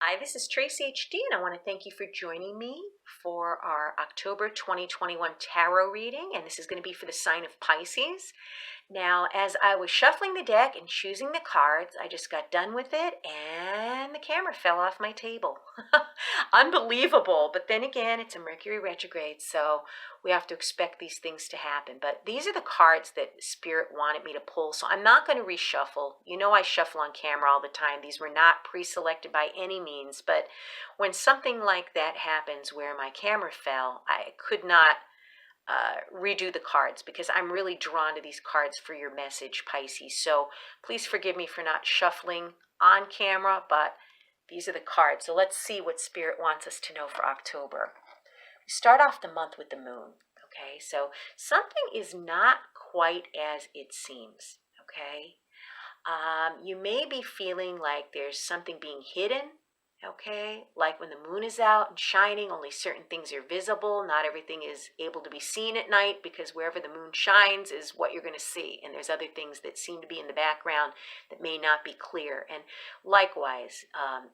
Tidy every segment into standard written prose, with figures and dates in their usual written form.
Hi, this is Tracy HD, and I want to thank you for joining me for our October 2021 tarot reading. And this is going to be for the sign of Pisces. Now, as I was shuffling the deck and choosing the cards, I just got done with it and the camera fell off my table. Unbelievable. But then again, it's a Mercury retrograde, so we have to expect these things to happen. But these are the cards that Spirit wanted me to pull, so I'm not going to reshuffle. You know I shuffle on camera all the time. These were not pre-selected by any means, but when something like that happens where my camera fell, I could not redo the cards because I'm really drawn to these cards for your message, Pisces. So please forgive me for not shuffling on camera, but these are the cards. So let's see what Spirit wants us to know for October. We start off the month with the moon. Okay, so something is not quite as it seems. Okay, you may be feeling like there's something being hidden. Okay, like when the moon is out and shining, only certain things are visible. Not everything is able to be seen at night because wherever the moon shines is what you're going to see. And there's other things that seem to be in the background that may not be clear. And likewise,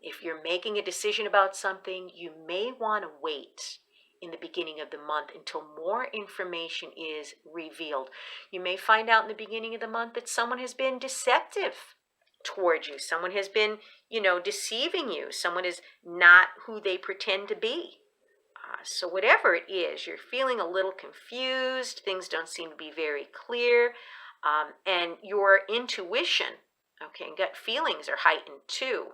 if you're making a decision about something, you may want to wait in the beginning of the month until more information is revealed. You may find out in the beginning of the month that someone has been deceptive toward you. Someone has been, deceiving you. Someone is not who they pretend to be. So whatever it is, you're feeling a little confused. Things don't seem to be very clear. And your intuition, okay, and gut feelings are heightened too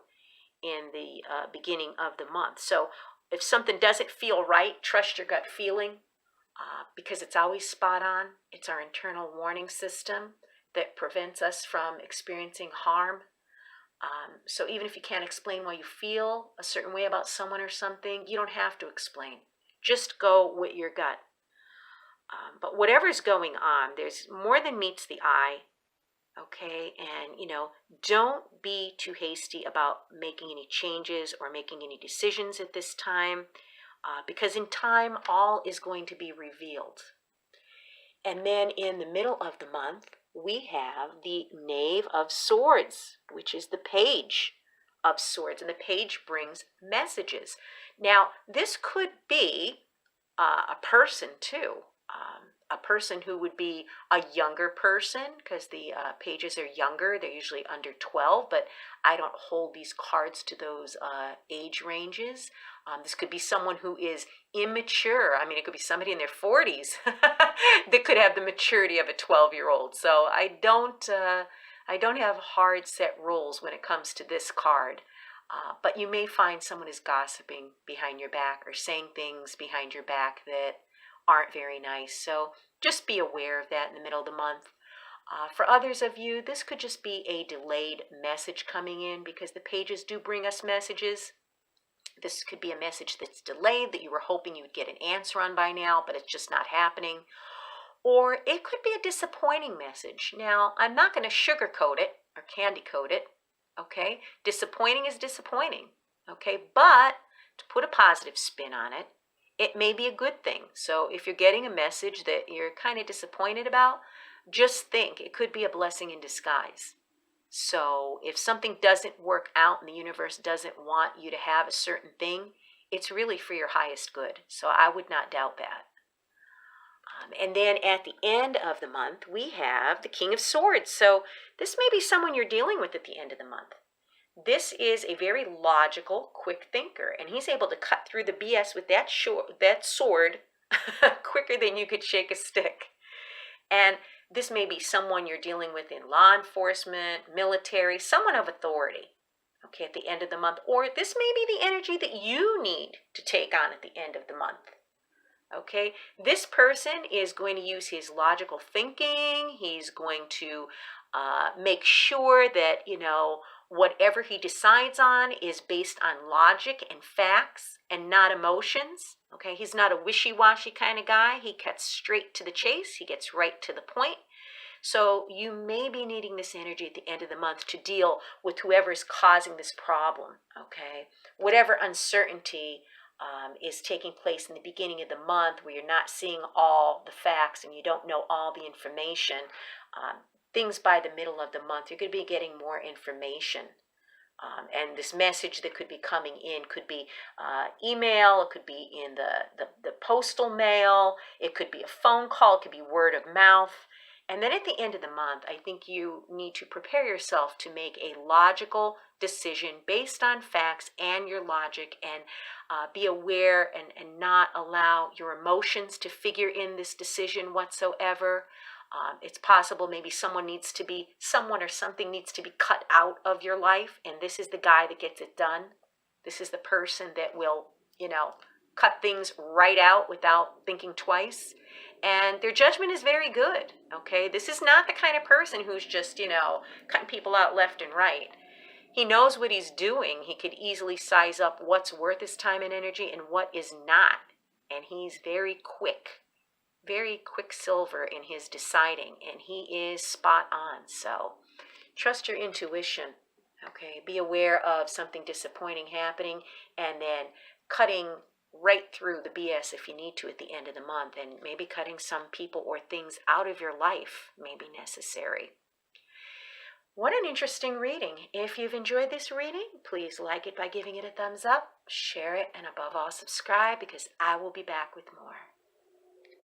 in the beginning of the month. So if something doesn't feel right, trust your gut feeling because it's always spot on. It's our internal warning system that prevents us from experiencing harm. So even if you can't explain why you feel a certain way about someone or something, you don't have to explain. Just go with your gut. But whatever's going on, there's more than meets the eye. Okay, and don't be too hasty about making any changes or making any decisions at this time, because in time, all is going to be revealed. And then in the middle of the month, we have the Knave of Swords, which is the Page of Swords. And the page brings messages. Now, this could be a person too. A person who would be a younger person, because the pages are younger. They're usually under 12, but I don't hold these cards to those age ranges. This could be someone who is immature. I mean, it could be somebody in their 40s that could have the maturity of a 12-year-old. So I don't have hard set rules when it comes to this card. But you may find someone is gossiping behind your back or saying things behind your back that aren't very nice. So just be aware of that in the middle of the month. For others of you, this could just be a delayed message coming in because the pages do bring us messages. This could be a message that's delayed that you were hoping you would get an answer on by now, but it's just not happening. Or it could be a disappointing message. Now, I'm not going to sugarcoat it or candy coat it, okay? Disappointing is disappointing, okay? But to put a positive spin on it, it may be a good thing. So if you're getting a message that you're kind of disappointed about, just think it could be a blessing in disguise. So if something doesn't work out and the universe doesn't want you to have a certain thing, it's really for your highest good. So I would not doubt that. And then at the end of the month, we have the King of Swords. So this may be someone you're dealing with at the end of the month. This is a very logical, quick thinker, and he's able to cut through the BS with that sword quicker than you could shake a stick. And this may be someone you're dealing with in law enforcement, military, someone of authority, okay, at the end of the month. Or this may be the energy that you need to take on at the end of the month. Okay, this person is going to use his logical thinking. He's going to make sure that, whatever he decides on is based on logic and facts and not emotions. Okay, he's not a wishy-washy kind of guy. He cuts straight to the chase. He gets right to the point. So you may be needing this energy at the end of the month to deal with whoever is causing this problem. Okay, whatever uncertainty is taking place in the beginning of the month where you're not seeing all the facts and you don't know all the information, things by the middle of the month, you're going to be getting more information. And this message that could be coming in could be email, it could be in the postal mail, it could be a phone call, it could be word of mouth. And then at the end of the month, I think you need to prepare yourself to make a logical decision based on facts and your logic, and be aware and not allow your emotions to figure in this decision whatsoever. It's possible maybe someone or something needs to be cut out of your life, and this is the guy that gets it done. This is the person that will, cut things right out without thinking twice. And their judgment is very good, okay? This is not the kind of person who's just, cutting people out left and right. He knows what he's doing. He could easily size up what's worth his time and energy and what is not. And he's very quicksilver in his deciding, and he is spot on. So trust your intuition. Okay, be aware of something disappointing happening, and then cutting right through the BS if you need to at the end of the month, and maybe cutting some people or things out of your life may be necessary. What an interesting reading. If you've enjoyed this reading, please like it by giving it a thumbs up, share it, and above all, subscribe, because I will be back with more.